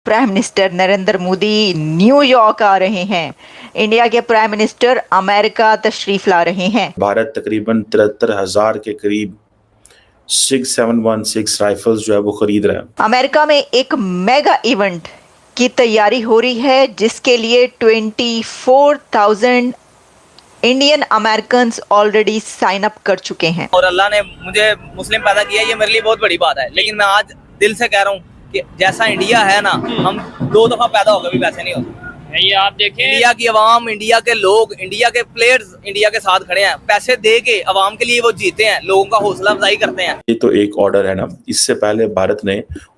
Prime minister Narendra Modi New York आ रहे हैं। इंडिया के प्राइम मिनिस्टर अमेरिका तशरीफ ला रहे हैं। भारत तकरीबन 73,000 के करीब 6716 राइफल्स जो है वो खरीद रहा है। अमेरिका में एक मेगा इवेंट की तैयारी हो रही है जिसके लिए 24,000 Indian American already sign up कर चुके हैं। और अल्लाह ने मुझे मुस्लिम पैदा किया, ये मेरे लिए बहुत बड़ी बात है। लेकिन मैं आज दिल से कह रहा हूँ कि जैसा इंडिया है ना, हम 2 दफा पैदा होकर भी वैसे नहीं होते। ये आप देखें, इंडिया की आवाम, इंडिया के लोग, इंडिया के प्लेयर्स इंडिया के साथ खड़े हैं। पैसे दे के आवाम के लिए वो जीते हैं, लोगों का हौसला अफजाई करते हैं। ये तो एक ऑर्डर है ना। इससे पहले भारत ने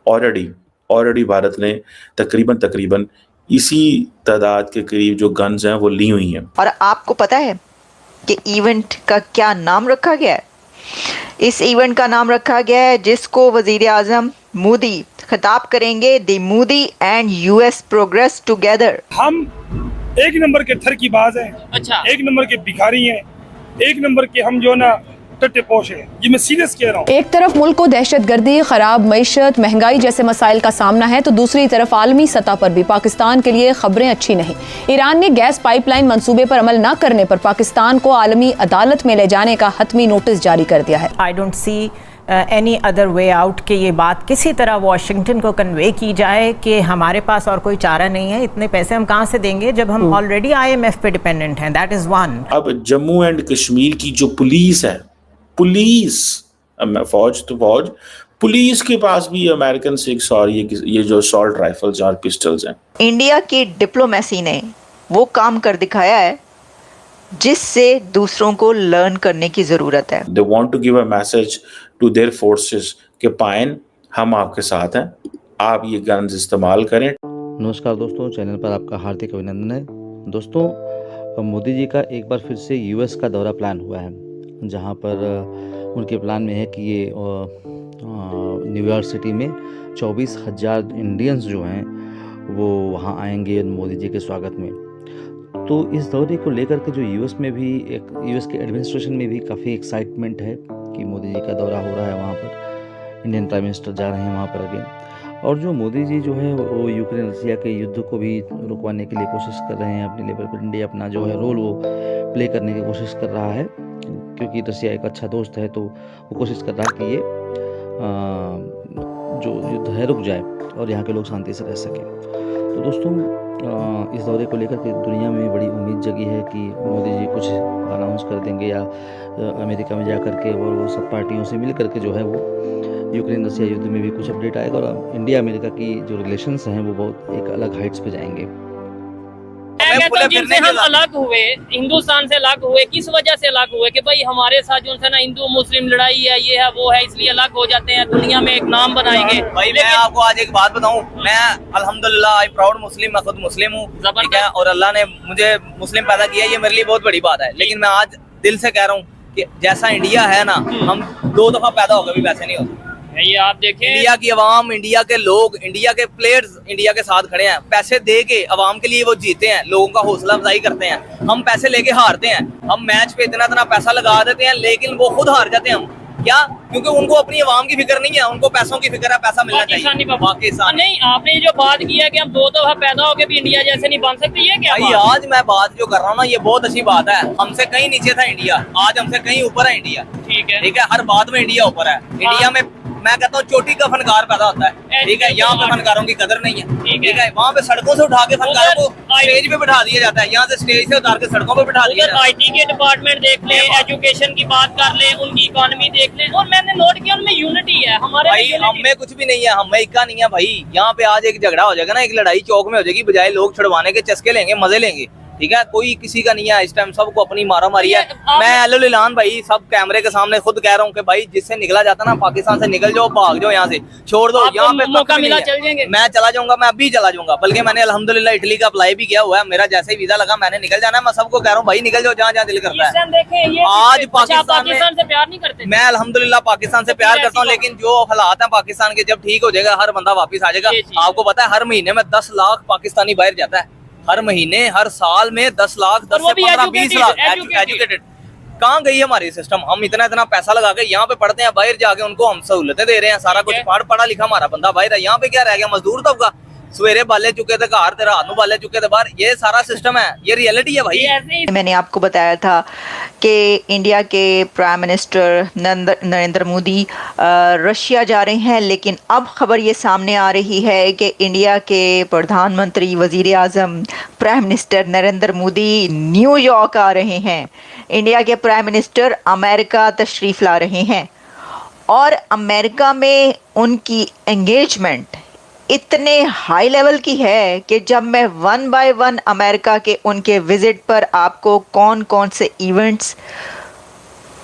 ऑलरेडी भारत ने तकरीबन इसी तादाद के करीब जो गन्स हैं वो ली हुई हैं। और आपको पता है कि इवेंट का क्या नाम रखा गया है? इस इवेंट का नाम रखा गया है जिसको वजीर आजम मोदी खिताब करेंगे, the Modi and US progress together. हम एक नंबर के थरकीबाज हैं, अच्छा, एक नंबर के भिखारी हैं, एक नंबर के हम जो ना टट्टे पोश हैं। ये मैं सीरियस कह रहा हूँ। एक तरफ मुल्क को दहशतगर्दी, खराब मईशत, महंगाई जैसे मसाइल का सामना है तो दूसरी तरफ आलमी सतह पर भी पाकिस्तान के लिए खबरें अच्छी नहीं। ईरान ने गैस पाइपलाइन मंसूबे पर अमल न करने पर पाकिस्तान को आलमी अदालत में ले जाने का हतमी नोटिस जारी कर दिया है। I don't see any other way out कि ये बात किसी तरह वाशिंगटन को कन्वे की जाए कि हमारे पास और कोई चारा नहीं है। इतने पैसे हम कहाँ से देंगे जब हम ऑलरेडी IMF पे डिपेंडेंट हैं। That is one. अब जम्मू एंड कश्मीर की जो पुलिस है, फौज पुलिस के पास भी अमेरिकन 6 और ये जो असॉल्ट राइफल्स और पिस्टल्स हैं। इंडिया की डिप्लोमेसी ने वो काम कर दिखाया है जिससे दूसरों को लर्न करने की जरूरत है। They want to give a message to their forces कि पाइन हम आपके साथ हैं, आप ये गन्स इस्तेमाल करें। नमस्कार दोस्तों, चैनल पर आपका हार्दिक अभिनंदन है। दोस्तों, मोदी जी का एक बार फिर से यूएस का दौरा प्लान हुआ है, जहां पर उनके प्लान में है कि ये न्यूयॉर्क सिटी में 24,000 इंडियंस जो हैं वो वहां आएंगे मोदी जी के स्वागत में। तो इस दौरे को लेकर के जो यूएस के एडमिनिस्ट्रेशन में भी काफ़ी एक्साइटमेंट है कि मोदी जी का दौरा हो रहा है, वहाँ पर इंडियन प्राइम मिनिस्टर जा रहे हैं वहाँ पर अगेन। और जो मोदी जी जो है वो यूक्रेन रसिया के युद्ध को भी रुकवाने के लिए कोशिश कर रहे हैं। अपने लेवल पर इंडिया अपना जो है रोल वो प्ले करने की कोशिश कर रहा है, क्योंकि रसिया एक अच्छा दोस्त है। तो वो कोशिश कर रहा है कि ये जो युद्ध है रुक जाए और यहाँ के लोग शांति से रह सकें। तो दोस्तों, इस दौरे को लेकर के दुनिया में बड़ी उम्मीद जगी है कि मोदी जी कुछ अनाउंस कर देंगे या अमेरिका में जा कर के और वो सब पार्टियों से मिल करके जो है वो यूक्रेन रसिया युद्ध में भी कुछ अपडेट आएगा और इंडिया अमेरिका की जो रिलेशंस हैं वो बहुत एक अलग हाइट्स पे जाएंगे। जिनसे हम अलग हुए, हिंदुस्तान से अलग हुए, किस वजह से अलग हुए कि भाई हमारे साथ जो है ना हिंदू मुस्लिम लड़ाई है, ये है वो है, इसलिए अलग हो जाते हैं, दुनिया में एक नाम बनाएंगे। भाई मैं आपको आज एक बात बताऊं, मैं अल्हम्दुलिल्लाह आई प्राउड मुस्लिम, मैं खुद मुस्लिम हूँ, ठीक है। और अल्लाह ने मुझे मुस्लिम पैदा किया, ये मेरे लिए बहुत बड़ी बात है। लेकिन मैं आज दिल से कह रहा हूँ कि जैसा इंडिया है ना, हम 2 दफा पैदा होकर भी वैसे नहीं होते। ये आप देखें, इंडिया की आवाम, इंडिया के लोग, इंडिया के प्लेयर्स इंडिया के साथ खड़े हैं। पैसे दे के आवाम के लिए वो जीते हैं, लोगों का हौसला अफजाई करते हैं। हम पैसे लेके हारते हैं, हम मैच पे इतना पैसा लगा देते हैं लेकिन वो खुद हार जाते हैं। हम क्या? क्योंकि उनको अपनी आवाम की फिक्र नहीं है, उनको पैसों की फिक्र है, पैसा मिलना चाहिए। पाकिस्तान नहीं, आपने जो बात की है कि हम 2 दफा पैदा होके भी इंडिया जैसे नहीं बन सकते, ये क्या भाई? आज मैं बात जो कर रहा हूँ ना, ये बहुत अच्छी बात है। हमसे कहीं नीचे था इंडिया, आज हमसे कहीं ऊपर है इंडिया, ठीक है। हर बात में इंडिया ऊपर है। इंडिया में मैं कहता हूँ चोटी का फनकार पैदा होता है, ठीक है। यहाँ पे फनकारों की कदर नहीं है, ठीक है। वहाँ पे सड़कों से उठा के फनकारों को स्टेज पे बिठा दिया जाता है, यहाँ से स्टेज से उतार के सड़कों पे बिठा दिया जाता है। IT के डिपार्टमेंट देख ले, एजुकेशन की बात कर ले, उनकी इकोनॉमी देख ले, और मैंने नोट किया उनमें यूनिटी है। हमारे भाई हमें कुछ भी नहीं है, हमें इक्का नहीं है भाई। यहाँ पे आज एक झगड़ा हो जाएगा ना, एक लड़ाई चौक में हो जाएगी, बजाय लोग छुड़वाने के चस्के लेंगे, मजे लेंगे, ठीक है। कोई किसी का नहीं है इस टाइम, सबको अपनी मारा मारी है। मैं अल्लाह भाई सब कैमरे के सामने खुद कह रहा हूँ कि भाई जिससे निकला जाता ना पाकिस्तान से, निकल जाओ, भाग जाओ यहाँ से, छोड़ दो। यहाँ पे मौका मिला चल जाएंगे, मैं चला जाऊंगा, मैं अभी चला जाऊंगा। बल्कि मैंने अल्हम्दुलिल्लाह इटली का अप्लाई भी किया हुआ है, मेरा जैसे ही वीजा लगा मैंने निकल जाना है। मैं सबको कह रहा हूँ भाई निकल जाओ जहाँ जहाँ दिल करता है। आज पाकिस्तान से प्यार नहीं करते। मैं अल्हम्दुलिल्लाह पाकिस्तान से प्यार करता हूँ, लेकिन जो हालात है पाकिस्तान के, जब ठीक हो जाएगा हर बंदा वापिस आ जाएगा। आपको पता है हर महीने में 10 लाख पाकिस्तानी बाहर जाता है, हर महीने, हर साल में 10 लाख, 10 से 15, 20 लाख एजुकेटेड। कहाँ गई हमारी सिस्टम? हम इतना पैसा लगा के यहाँ पे पढ़ते हैं, बाहर जाके उनको हम सहूलतें दे रहे हैं, सारा कुछ पढ़ा लिखा हमारा बंदा बाहर है। यहाँ पे क्या रह गया? मजदूर तबका सवेरे बाले चुके थे घर ते रात नूं बाले चुके थे बाहर। ये सारा सिस्टम है, ये रियलिटी है भाई। ये ऐसे ही मैंने आपको बताया था कि इंडिया के prime minister Narendra Modi Russia जा रहे हैं, लेकिन अब खबर ये सामने आ रही है कि इंडिया के प्रधानमंत्री वजीर आज़म prime minister Narendra Modi New York आ रहे हैं। इंडिया के प्राइम मिनिस्टर अमेरिका तशरीफ़ ला रहे हैं और अमेरिका में उनकी एंगेजमेंट इतने हाई लेवल की है कि जब मैं वन बाय वन अमेरिका के उनके विज़िट पर आपको कौन कौन से इवेंट्स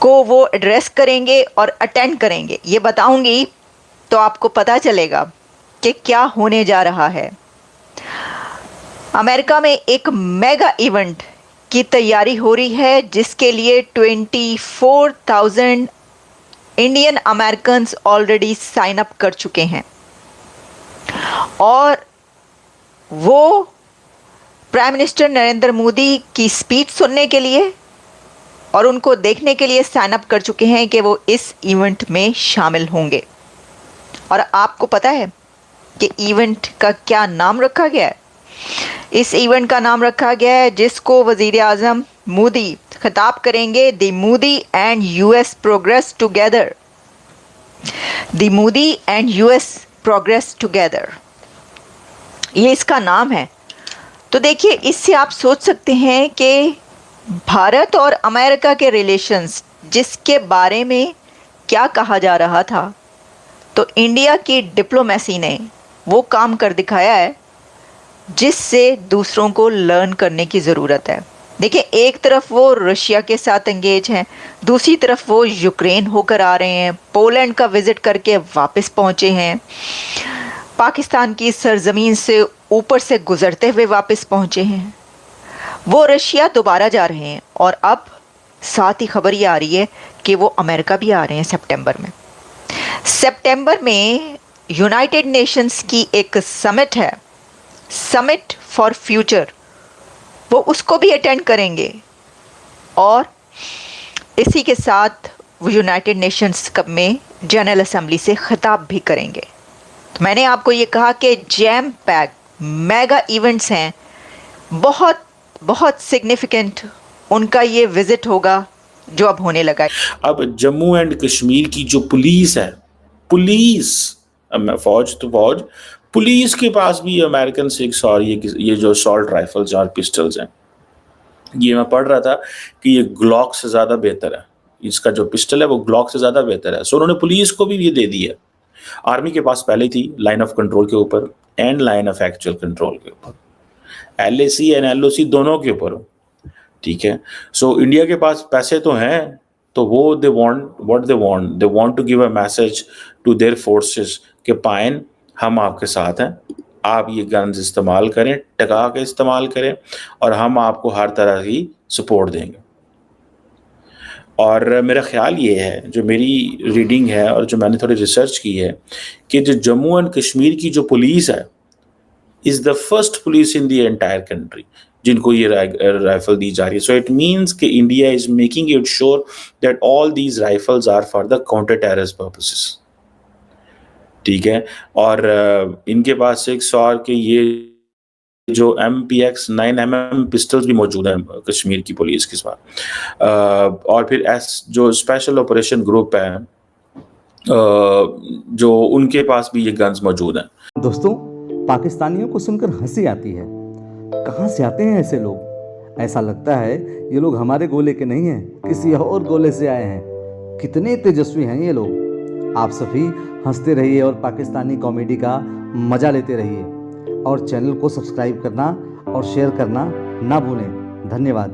को वो एड्रेस करेंगे और अटेंड करेंगे ये बताऊंगी, तो आपको पता चलेगा कि क्या होने जा रहा है। अमेरिका में एक मेगा इवेंट की तैयारी हो रही है जिसके लिए 24,000 Indian Americans already sign up कर चुके हैं और वो प्राइम मिनिस्टर नरेंद्र मोदी की स्पीच सुनने के लिए और उनको देखने के लिए साइन अप कर चुके हैं कि वो इस इवेंट में शामिल होंगे। और आपको पता है कि इवेंट का क्या नाम रखा गया है? इस इवेंट का नाम रखा गया है जिसको वज़ीर आज़म मोदी खिताब करेंगे, the Modi and US progress together. The Modi and US progress together, ये इसका नाम है। तो देखिए, इससे आप सोच सकते हैं कि भारत और अमेरिका के रिलेशंस जिसके बारे में क्या कहा जा रहा था, तो इंडिया की डिप्लोमेसी ने वो काम कर दिखाया है जिससे दूसरों को लर्न करने की ज़रूरत है। देखिए, एक तरफ वो रशिया के साथ एंगेज हैं, दूसरी तरफ वो यूक्रेन होकर आ रहे हैं, पोलैंड का विज़िट करके वापस पहुँचे हैं, पाकिस्तान की सरजमीन से ऊपर से गुज़रते हुए वापस पहुँचे हैं। वो रशिया दोबारा जा रहे हैं और अब साथ ही खबर ये आ रही है कि वो अमेरिका भी आ रहे हैं सितंबर में। सितंबर में यूनाइटेड नेशंस की एक समिट है, समिट फॉर फ्यूचर, वो उसको भी अटेंड करेंगे और इसी के साथ वो यूनाइटेड नेशंस कप में जनरल असेंबली से खिताब भी करेंगे। तो मैंने आपको ये कहा कि जैम पैक मेगा इवेंट्स हैं, बहुत बहुत सिग्निफिकेंट उनका ये विज़िट होगा जो अब होने लगा है। अब जम्मू एंड कश्मीर की जो पुलिस है, पुलिस, फौज तो फौज, पुलिस के पास भी अमेरिकन सिक्स और ये जो असॉल्ट राइफल्स और पिस्टल्स हैं, ये मैं पढ़ रहा था कि ये ग्लॉक से ज़्यादा बेहतर है। इसका जो पिस्टल है वो ग्लॉक से ज़्यादा बेहतर है। सो उन्होंने पुलिस को भी ये दे दी है। आर्मी के पास पहले थी लाइन ऑफ कंट्रोल के ऊपर and line of actual control के ऊपर, LAC एंड LOC दोनों के ऊपर, ठीक है। सो इंडिया के पास पैसे तो हैं, तो वो they want to give a message to their forces कि पाइन हम आपके साथ हैं, आप ये गन्स इस्तेमाल करें, टका के इस्तेमाल करें और हम आपको हर तरह की सपोर्ट देंगे। और मेरा ख्याल ये है, जो मेरी रीडिंग है और जो मैंने थोड़ी रिसर्च की है, कि जो जम्मू एंड कश्मीर की जो पुलिस है is the first police in the entire country जिनको ये राइफल दी जा रही है। सो इट मीन्स कि India is making it sure that all these rifles are for the counter terrorist purposes, ठीक है। और इनके पास 600 के ये जो MPX 9mm पिस्टल्स भी मौजूद हैं कश्मीर की पुलिस के साथ, और फिर जो स्पेशल ऑपरेशन ग्रुप है जो उनके पास भी ये गन्स मौजूद हैं। दोस्तों, पाकिस्तानियों को सुनकर हंसी आती है। कहाँ से आते हैं ऐसे लोग? ऐसा लगता है ये लोग हमारे गोले के नहीं हैं, किसी और गोले से आए हैं। कितने तेजस्वी हैं ये लोग। आप सभी हंसते रहिए और पाकिस्तानी कॉमेडी का मज़ा लेते रहिए और चैनल को सब्सक्राइब करना और शेयर करना ना भूलें। धन्यवाद।